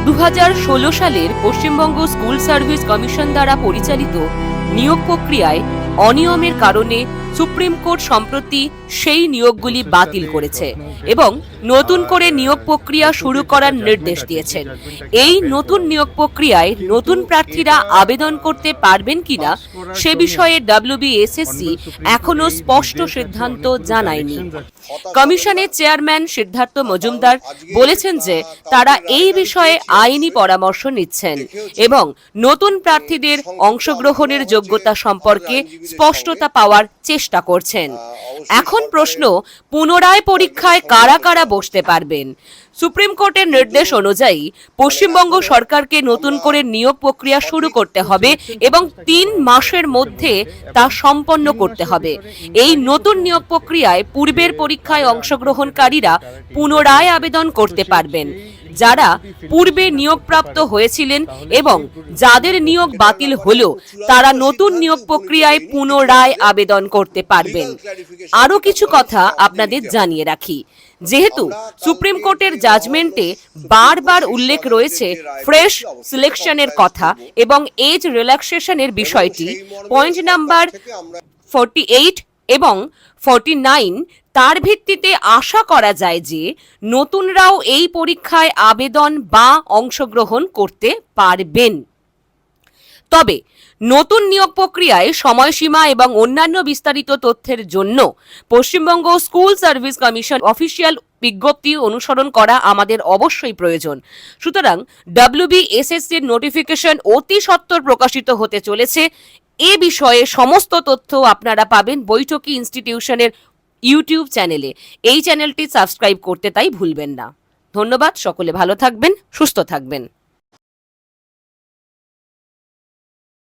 2016 সালের Paschimbanga school service commission দ্বারা পরিচালিত নিয়োগ প্রক্রিয়ায় অনিয়মের কারণে সুপ্রিম কোর্ট সম্প্রতি সেই নিয়োগগুলি বাতিল করেছে এবং নতুন করে নিয়োগ প্রক্রিয়া শুরু করার নির্দেশ দিয়েছেন। এই নতুন নিয়োগ প্রক্রিয়ায় নতুন প্রার্থীরা আবেদন করতে পারবেন কিনা সে বিষয়ে WBSSC এখনো স্পষ্ট সিদ্ধান্ত জানায়নি। কমিশনের চেয়ারম্যান সিদ্ধার্থ মজুমদার বলেছেন যে তারা এই বিষয়ে আইনি পরামর্শ নিচ্ছেন এবং নতুন প্রার্থীদের অংশগ্রহণের যোগ্যতা সম্পর্কে স্পষ্টতা পাওয়ার চেষ্টা করছেন। এখন প্রশ্ন, পুনরায় পরীক্ষায় কারা কারা বসতে পারবেন? সুপ্রিম কোর্টের নির্দেশ অনুযায়ী পশ্চিমবঙ্গ সরকারকে নতুন করে নিয়োগ প্রক্রিয়া শুরু করতে হবে এবং 3 মাসের মধ্যে তা সম্পন্ন করতে হবে। এই নতুন নিয়োগ প্রক্রিয়ায় পূর্বের পরীক্ষায় অংশগ্রহণকারীরা পুনরায় আবেদন করতে পারবেন। যারা পূর্বে নিয়োগপ্রাপ্ত হয়েছিলেন এবং যাদের নিয়োগ বাতিল হলো তারা নতুন নিয়োগ প্রক্রিয়ায় পুনরায় আবেদন করতে পারবেন। আরও কিছু কথা আপনাদের জানিয়ে রাখি, যেহেতু সুপ্রিম কোর্টের জাজমেন্টে বারবার উল্লেখ রয়েছে ফ্রেশ সিলেকশনের কথা এবং এজ রিল্যাক্সেশনের বিষয়টি, পয়েন্ট নাম্বার 48 এবং 49, তার ভিত্তিতে আশা করা যায় যে নতুনরাও এই পরীক্ষায় আবেদন বা অংশগ্রহণ করতে পারবেন। তবে নতুন নিয়োগ প্রক্রিয়ায় সময়সীমা এবং অন্যান্য বিস্তারিত তথ্যের জন্য Paschimbanga school service commission official বিজ্ঞপ্তি অনুসরণ করা আমাদের অবশ্যই প্রয়োজন। সুতরাং WBSSC-র নোটিফিকেশন অতি সত্বর প্রকাশিত হতে চলেছে। এ বিষয়ে সমস্ত তথ্য আপনারা পাবেন বৈঠকি ইনস্টিটিউশনের ইউটিউব চ্যানেলে। এই চ্যানেলটি সাবস্ক্রাইব করতে তাই ভুলবেন না। ধন্যবাদ, সকলে ভালো থাকবেন, সুস্থ থাকবেন।